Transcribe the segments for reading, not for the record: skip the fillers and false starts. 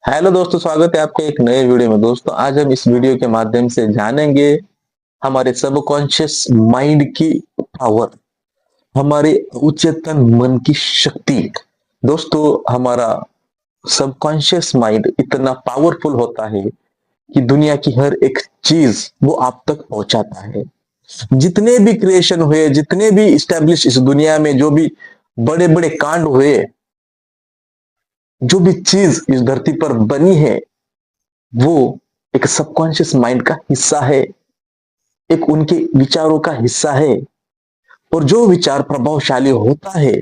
Hello दोस्तों, स्वागत है आपके एक नए वीडियो में। दोस्तों, आज हम इस वीडियो के माध्यम से जानेंगे हमारे सबकॉन्शियस माइंड की पावर, हमारे उच्चतम मन की शक्ति। दोस्तों, हमारा सबकॉन्शियस माइंड इतना पावरफुल होता है कि दुनिया की हर एक चीज वो आप तक पहुंचाता है। जितने भी क्रिएशन हुए, जितने भी इस्टेब्लिश इस दुनिया में, जो भी बड़े बड़े कांड हुए, जो भी चीज इस धरती पर बनी है, वो एक सबकॉन्शियस माइंड का हिस्सा है, एक उनके विचारों का हिस्सा है। और जो विचार प्रभावशाली होता है,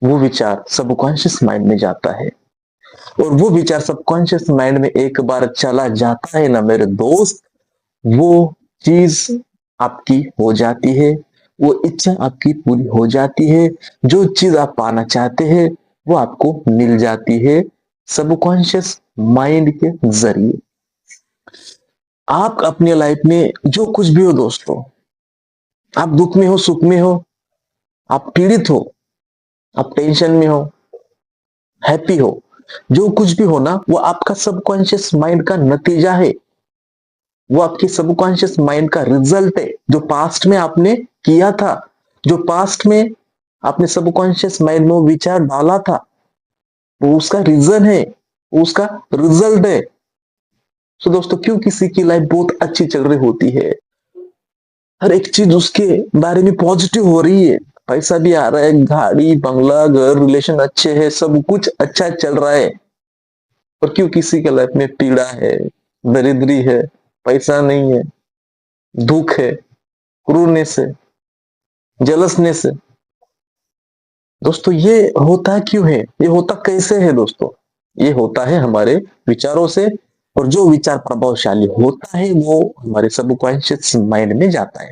वो विचार सबकॉन्शियस माइंड में जाता है। और वो विचार सबकॉन्शियस माइंड में एक बार चला जाता है ना मेरे दोस्त, वो चीज आपकी हो जाती है, वो इच्छा आपकी पूरी हो जाती है। जो चीज आप पाना चाहते हैं वो आपको मिल जाती है सबकॉन्शियस माइंड के जरिए। आप अपनी लाइफ में जो कुछ भी हो दोस्तों, आप दुख में हो, सुख में हो, आप पीड़ित हो, आप टेंशन में हो, हैप्पी हो, जो कुछ भी हो ना, वो आपका सबकॉन्शियस माइंड का नतीजा है। वो आपके सबकॉन्शियस माइंड का रिजल्ट है, जो पास्ट में आपने किया था, जो पास्ट में आपने सबकॉन्शियस माइंड में वो विचार डाला था, वो उसका रीजन है, वो उसका रिजल्ट है। तो दोस्तों, क्यों किसी की लाइफ बहुत अच्छी चल रही होती है, हर एक चीज उसके बारे में पॉजिटिव हो रही है, पैसा भी आ रहा है, गाड़ी बंगला घर रिलेशन अच्छे है, सब कुछ अच्छा चल रहा है, और क्यों किसी के लाइफ में पीड़ा है, दरिद्री है, पैसा नहीं है, दुख है, क्रूरनेस है, जेलसनेस है। दोस्तों, ये होता क्यों है, ये होता कैसे है दोस्तों? ये होता है हमारे विचारों से। और जो विचार प्रभावशाली होता है वो हमारे सबकॉन्शियस माइंड में जाता है।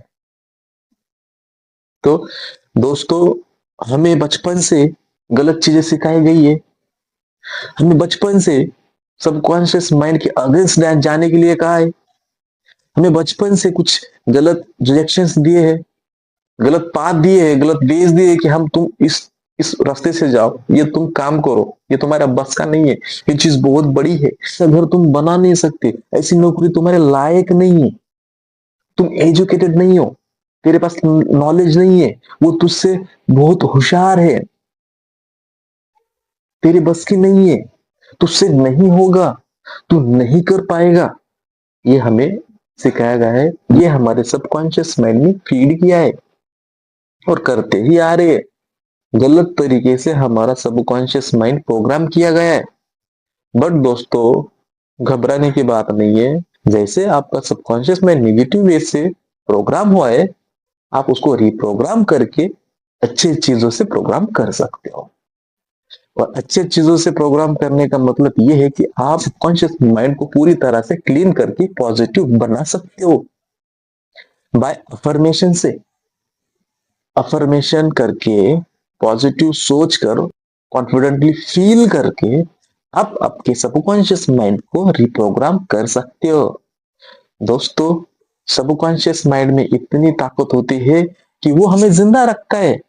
तो दोस्तों, हमें बचपन से गलत चीजें सिखाई गई है। हमें बचपन से सबकॉन्शियस माइंड के अगेंस्ट जाने के लिए कहा है। हमें बचपन से कुछ गलत रिजेक्शंस दिए हैं, गलत पाथ दिए हैं, गलत बेस दिए हैं कि हम तुम इस रास्ते से जाओ, ये तुम काम करो, ये तुम्हारा बस का नहीं है, ये चीज बहुत बड़ी है, ऐसा घर तुम बना नहीं सकते, ऐसी नौकरी तुम्हारे लायक नहीं है, तुम एजुकेटेड नहीं हो, तेरे पास नॉलेज नहीं है, वो तुझसे बहुत होशियार है, तेरे बस की नहीं है, तुझसे नहीं होगा, तू नहीं कर पाएगा। ये हमें सिखाया गया है, ये हमारे सबकॉन्शियस माइंड में फीड किया है और करते ही आ रहे हैं। गलत तरीके से हमारा सबकॉन्शियस माइंड प्रोग्राम किया गया है। बट दोस्तों, घबराने की बात नहीं है। जैसे आपका सबकॉन्शियस माइंड नेगेटिव वे से प्रोग्राम हुआ है, आप उसको रिप्रोग्राम करके अच्छे चीजों से प्रोग्राम कर सकते हो। और अच्छे चीजों से प्रोग्राम करने का मतलब यह है कि आप सबकॉन्शियस माइंड को पूरी तरह से क्लीन करके पॉजिटिव बना सकते हो बाय अफर्मेशन से। अफर्मेशन करके, पॉजिटिव सोच कर, कॉन्फिडेंटली फील करके आप आपके सबकॉन्शियस माइंड को रिप्रोग्राम कर सकते हो। दोस्तों, सबकॉन्शियस माइंड में इतनी ताकत होती है कि वो हमें जिंदा रखता है,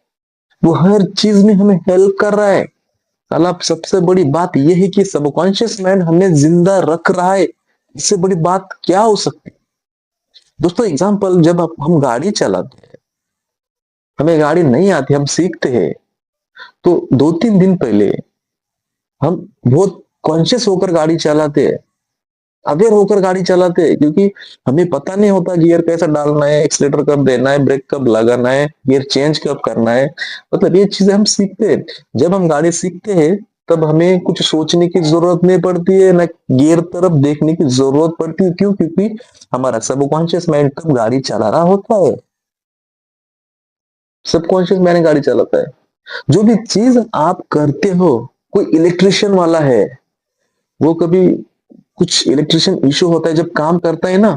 वो हर चीज में हमें हेल्प कर रहा है। साला, सबसे बड़ी बात यह है कि सबकॉन्शियस माइंड हमें जिंदा रख रहा है। इससे बड़ी बात क्या हो सकती है? दोस्तों, एग्जाम्पल, जब हम गाड़ी चलाते हैं, हमें गाड़ी नहीं आती, हम सीखते हैं, तो 2-3 दिन पहले हम बहुत कॉन्शियस होकर गाड़ी चलाते हैं, अवेयर होकर गाड़ी चलाते हैं, क्योंकि हमें पता नहीं होता गियर कैसा डालना है, एक्सीलेटर कब देना है, ब्रेक कब लगाना है, गियर चेंज कब करना है। मतलब ये चीजें हम सीखते हैं। जब हम गाड़ी सीखते हैं, तब हमें कुछ सोचने की जरूरत नहीं पड़ती है, ना गियर तरफ देखने की जरूरत पड़ती है। क्यों? क्योंकि हमारा सबकॉन्शियस माइंड तब गाड़ी चला रहा होता है, सबकॉन्शियस माइंड गाड़ी चलाता है। जो भी चीज आप करते हो, कोई इलेक्ट्रिशियन वाला है, वो कभी कुछ इलेक्ट्रिशियन इशू होता है, जब काम करता है ना,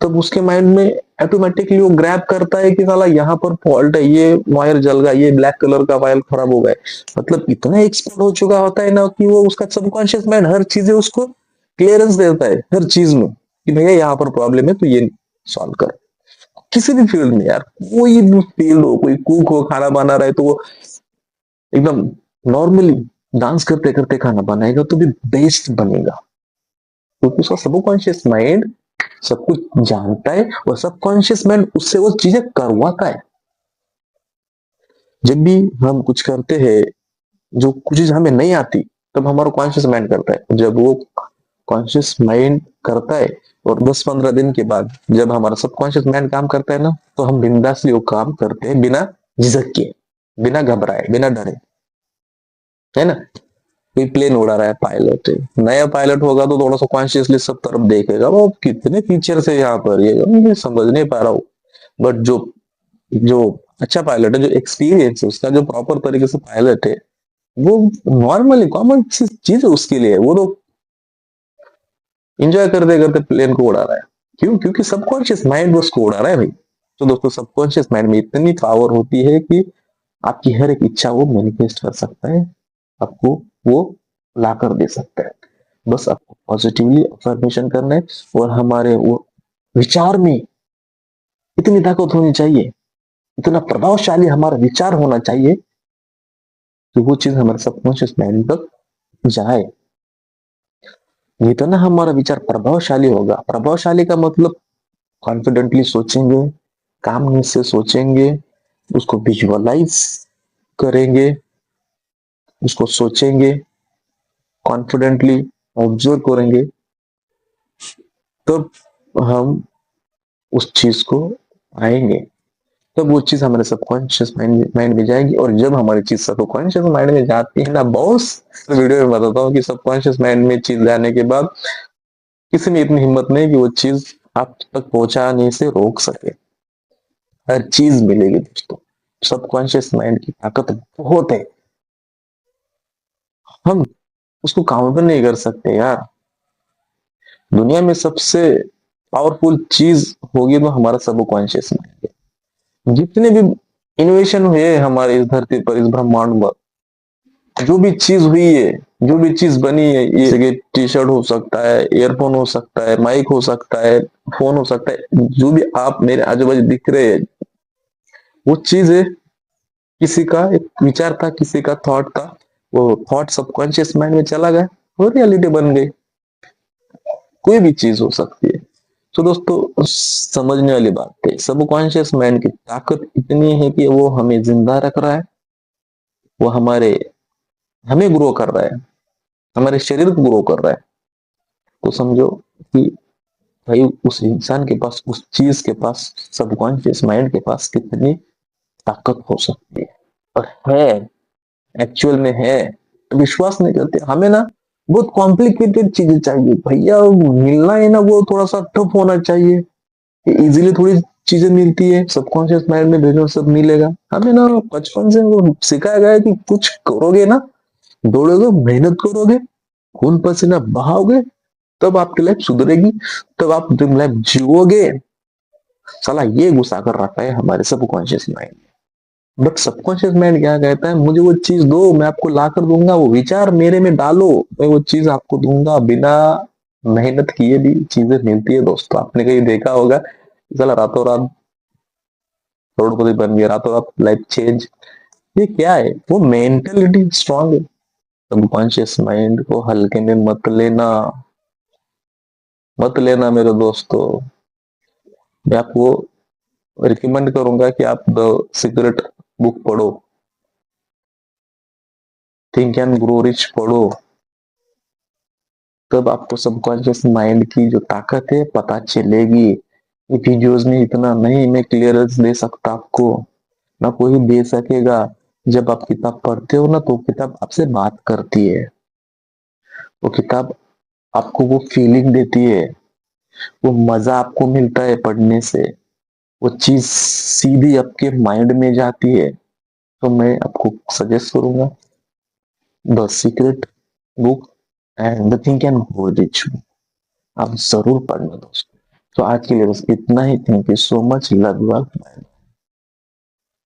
तब उसके माइंड में ऑटोमेटिकली वो ग्रैब करता है कि साला यहाँ पर फॉल्ट है, ये वायर जल गया, ये ब्लैक कलर का वायर खराब हो गया है। मतलब इतना एक्सपर्ट हो चुका होता है ना कि वो, उसका सबकॉन्शियस माइंड हर चीजें उसको क्लियरेंस देता है, हर चीज में, कि भैया यहाँ पर प्रॉब्लम है तो ये सॉल्व कर। किसी भी फील्ड में यार, कोई भी फील्ड हो, कोई कुक हो, खाना बना रहा है, तो वो एकदम नॉर्मली डांस करते करते खाना बनाएगा तो भी बेस्ट बनेगा, क्योंकि उसका सबकॉन्शियस माइंड सब कुछ जानता है और सबकॉन्शियस माइंड उससे वो चीजें करवाता है। जब भी हम कुछ करते हैं, जो कुछ चीज हमें नहीं आती, तब हमारा कॉन्शियस माइंड करता है। जब वो कॉन्शियस माइंड करता है और 10-15 दिन के बाद जब हमारा सबकॉन्शियस माइंड काम करता है ना, तो हम बिंदासली वो काम करते हैं, बिना झिझक के, बिना घबराए, बिना डरे, है ना। कोई प्लेन उड़ा रहा है, पायलट है, नया पायलट होगा तो थोड़ा सा कॉन्शियसली सब तरफ देखेगा, वो कितने फीचर है यहाँ पर, ये समझ नहीं पा रहा हूँ। बट जो जो अच्छा पायलट है, जो एक्सपीरियंस है उसका, जो प्रॉपर तरीके से पायलट है, वो नॉर्मली कॉमन चीज है उसके लिए, वो तो इंजॉय करते करते प्लेन को उड़ा रहा है। क्यों? क्योंकि सबकॉन्शियस माइंड उसको उड़ा रहा है भाई। तो दोस्तों, सबकॉन्शियस माइंड में इतनी पावर होती है कि आपकी हर एक इच्छा वो मैनिफेस्ट कर सकता है, आपको वो ला कर दे सकता है। बस आपको पॉजिटिवली अफर्मेशन करना है, और हमारे वो विचार में इतनी ताकत होनी चाहिए, इतना प्रभावशाली हमारा विचार होना चाहिए कि वो चीज हमारे सबकॉन्शियस माइंड तक जाए। नहीं तो ना हमारा विचार प्रभावशाली होगा। प्रभावशाली का मतलब कॉन्फिडेंटली सोचेंगे, कामनेस से सोचेंगे, उसको विजुअलाइज करेंगे, उसको सोचेंगे, कॉन्फिडेंटली ऑब्जर्व करेंगे, तब हम उस चीज को आएंगे, तब वो चीज हमारे सबकॉन्शियस माइंड में जाएगी। और जब हमारी चीज सबकॉन्शियस माइंड में जाती है ना बॉस, तो वीडियो में बताता हूँ कि सबकॉन्शियस माइंड में चीज जाने के बाद किसी में इतनी हिम्मत नहीं कि वो चीज आप तक पहुंचाने से रोक सके। हर चीज मिलेगी दोस्तों, सबकॉन्शियस माइंड की ताकत बहुत है, हम उसको काउंटर नहीं कर सकते यार। दुनिया में सबसे पावरफुल चीज होगी तो हमारा सबकॉन्शियस माइंड है। जितने भी इनोवेशन हुए हैं हमारे इस धरती पर, इस ब्रह्मांड पर, जो भी चीज हुई है, जो भी चीज बनी है, ये जैसे टी शर्ट हो सकता है, ईयरफोन हो सकता है, माइक हो सकता है, फोन हो सकता है, जो भी आप मेरे आजू बाजू दिख रहे हैं, वो चीज है, किसी का एक विचार था, किसी का थॉट था, वो थॉट सबकॉन्शियस माइंड में चला गया, वो रियलिटी बन गई। कोई भी चीज हो सकती है। तो दोस्तों, समझने वाली बात है, सबकॉन्शियस माइंड की ताकत इतनी है कि वो हमें जिंदा रख रहा है, वो हमें ग्रो कर रहा है, हमारे शरीर को ग्रो कर रहा है। तो समझो कि भाई उस इंसान के पास, उस चीज के पास, सबकॉन्शियस माइंड के पास कितनी ताकत हो सकती है। और है, एक्चुअल में है। विश्वास नहीं करते हमें ना, बहुत कॉम्प्लिकेटेड चीजें चाहिए भैया, मिलना है ना वो थोड़ा सा टफ होना चाहिए। इजीली थोड़ी चीजें मिलती है, सबकॉन्शियस माइंड में भेजो सब मिलेगा। हमें ना बचपन से वो सिखाया गया है कि कुछ करोगे ना, दौड़ोगे, मेहनत करोगे, खून पसीना बहाओगे, तब आपकी लाइफ सुधरेगी, तब आप ड्रीम लाइफ जियोगे। साला ये घुसा कर रखा है हमारे subconscious mind. But subconscious mind क्या कहता है, मुझे वो चीज दो, मैं आपको ला कर दूंगा, वो विचार मेरे में डालो, मैं वो चीज आपको दूंगा। बिना मेहनत किए भी चीजें मिलती है दोस्तों। आपने कहीं देखा होगा, साला रातों रात करोड़पति बन गया, रातों रात लाइफ चेंज। ये क्या है? वो मेंटेलिटी स्ट्रांग है। सबकॉन्शियस माइंड को हल्के में मत लेना, मत लेना मेरे दोस्तों। मैं आपको रिकमेंड करूंगा कि आप द सीक्रेट बुक पढ़ो, थिंक एंड ग्रो रिच पढ़ो, तब आपको सबकॉन्शियस माइंड की जो ताकत है पता चलेगी। ये वीडियोस में इतना नहीं मैं क्लियरेंस दे सकता आपको, ना कोई दे सकेगा। जब आप किताब पढ़ते हो ना, तो किताब आपसे बात करती है, वो किताब आपको वो फीलिंग देती है, वो मजा आपको मिलता है पढ़ने से, वो चीज सीधी आपके माइंड में जाती है। तो मैं आपको सजेस्ट करूंगा the secret book and the think and grow rich. आप जरूर पढ़ना दोस्तों। तो आज के लिए बस इतना ही। Thank you so much, love you all.